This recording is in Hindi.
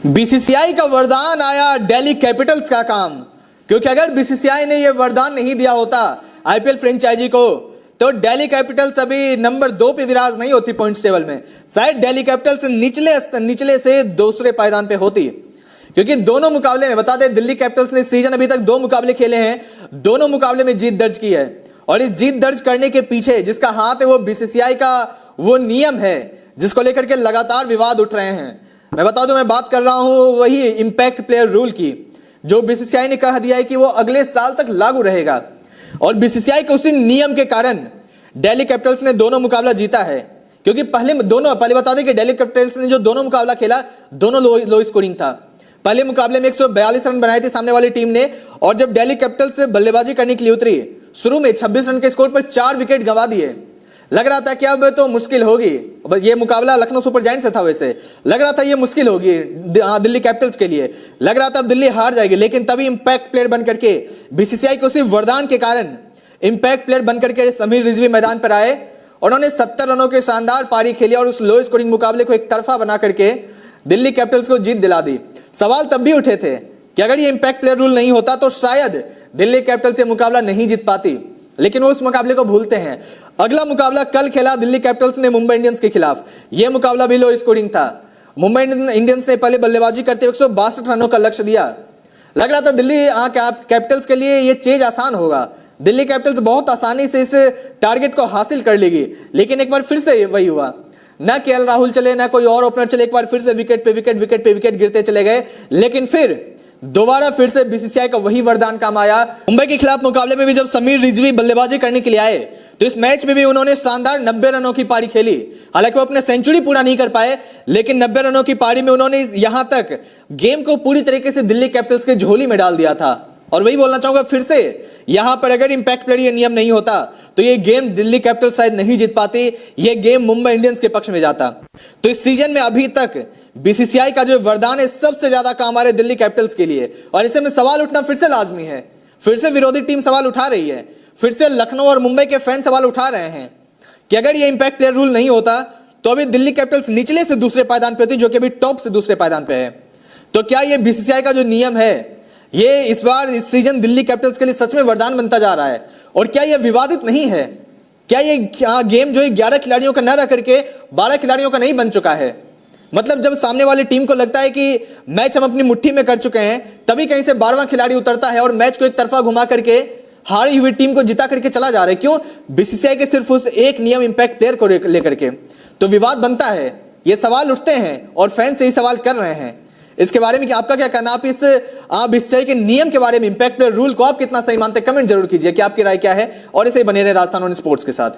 बीसीसीआई का वरदान आया दिल्ली कैपिटल्स का काम, क्योंकि अगर बीसीसीआई ने यह वरदान नहीं दिया होता आईपीएल फ्रेंचाइजी को तो दिल्ली कैपिटल्स अभी नंबर 2 पे विराज नहीं होती पॉइंट्स टेबल में। शायद दिल्ली कैपिटल्स निचले से दूसरे पायदान पे होती, क्योंकि दोनों मुकाबले में बता दें दिल्ली कैपिटल्स ने सीजन अभी तक 2 मुकाबले खेले हैं, दोनों मुकाबले में जीत दर्ज की है। और इस जीत दर्ज करने के पीछे जिसका हाथ है वो बीसीसीआई का वो नियम है जिसको लेकर के लगातार विवाद उठ रहे हैं। मैं बता दूं, मैं बात कर रहा हूं वही इंपैक्ट प्लेयर रूल की, जो बीसीसीआई ने कह दिया है कि वो अगले साल तक लागू रहेगा। और बीसीसीआई के उसी नियम के कारण दिल्ली कैपिटल्स ने दोनों मुकाबला जीता है, क्योंकि पहले बता दें कि दिल्ली कैपिटल्स ने जो दोनों मुकाबला खेला दोनों लो स्कोरिंग था। पहले मुकाबले में 142 रन बनाए थे सामने वाली टीम ने, और जब दिल्ली कैपिटल्स से बल्लेबाजी करने के लिए उतरी शुरू में 26 रन के स्कोर पर 4 विकेट गंवा दिए। लग रहा था कि अब तो मुश्किल होगी, ये मुकाबला लखनऊ सुपर जायंट्स से था, वैसे लग रहा था ये मुश्किल होगी दिल्ली कैपिटल्स के लिए, लग रहा था अब दिल्ली हार जाएगी। लेकिन तभी इंपैक्ट प्लेयर बनकर के बीसीसीआई को सिर्फ वरदान के कारण इंपैक्ट प्लेयर बनकर के समीर रिजवी मैदान पर आए और उन्होंने 70 रनों के शानदार पारी खेली और उस लो स्कोरिंग मुकाबले को एक तरफा बना करके दिल्ली कैपिटल्स को जीत दिला दी। सवाल तब भी उठे थे कि अगर ये इंपैक्ट प्लेयर रूल नहीं होता तो शायद दिल्ली कैपिटल्स से मुकाबला नहीं जीत पाती, लेकिन वो उस मुकाबले को भूलते हैं। अगला मुकाबला कल खेला दिल्ली कैपिटल्स ने मुंबई इंडियंस के खिलाफ, यह मुकाबला भी लो स्कोरिंग था। मुंबई इंडियंस ने पहले बल्लेबाजी करते हुए 162 रनों का लक्ष्य दिया। लग रहा था दिल्ली कैपिटल्स के लिए यह चेज आसान होगा, दिल्ली कैपिटल्स बहुत आसानी से इस टारगेट को हासिल कर लेगी। लेकिन एक बार फिर से वही हुआ, न केएल राहुल चले न कोई और ओपनर चले, एक बार फिर से विकेट पे विकेट गिरते चले गए। लेकिन फिर दोबारा फिर से बीसीसीआई का वही वरदान काम आया। मुंबई के खिलाफ मुकाबले में भी जब समीर रिजवी बल्लेबाजी करने के लिए आए तो इस मैच में भी उन्होंने शानदार 90 रनों की पारी खेली। हालांकि वो अपने सेंचुरी पूरा नहीं कर पाए, लेकिन 90 रनों की पारी में उन्होंने यहां तक गेम को पूरी तरीके से दिल्ली कैपिटल्स के झोली में डाल दिया था। और वही बोलना चाहूंगा फिर से, यहां पर अगर इंपैक्ट प्लेयर ये नियम नहीं होता तो ये गेम दिल्ली कैपिटल्स शायद नहीं जीत पाती, ये गेम मुंबई इंडियंस के पक्ष में जाता। तो इस सीजन में अभी तक बीसीसीआई का जो वरदान है सबसे ज्यादा काम आ रहे दिल्ली कैपिटल्स के लिए। और इसे में सवाल उठना फिर से लाजमी है, फिर से विरोधी टीम सवाल उठा रही है, फिर से लखनऊ और मुंबई के फैन सवाल उठा रहे हैं कि अगर ये इंपैक्ट प्लेयर रूल नहीं होता तो अभी दिल्ली कैपिटल्स निचले से दूसरे पायदान पे होती, जो कि अभी टॉप से दूसरे पायदान पे है। तो क्या ये बीसीसीआई का जो नियम है ये इस बार इस सीजन दिल्ली कैपिटल्स के लिए सच में वरदान बनता जा रहा है? और क्या ये विवादित नहीं है? क्या ये गेम जो है 11 खिलाड़ियों का न रह करके 12 खिलाड़ियों का नहीं बन चुका है? मतलब जब सामने वाली टीम को लगता है कि मैच हम अपनी मुट्ठी में कर चुके हैं, तभी कहीं से 12वां खिलाड़ी उतरता है और मैच को एक तरफा घुमा करके हारी हुई टीम को जिता करके चला जा रहा है। क्यों? बीसीसीआई के सिर्फ उस एक नियम इंपैक्ट प्लेयर को लेकर के। तो विवाद बनता है, ये सवाल उठते हैं और फैंस यही सवाल कर रहे हैं। इसके बारे में आपका क्या कहना? आप इस बीसीसीआई के नियम के बारे में, इंपैक्ट प्लेयर रूल को आप कितना सही मानते हैं? कमेंट जरूर कीजिए कि आपकी राय क्या है। और इसे बने रहे राजस्थान ऑन स्पोर्ट्स के साथ।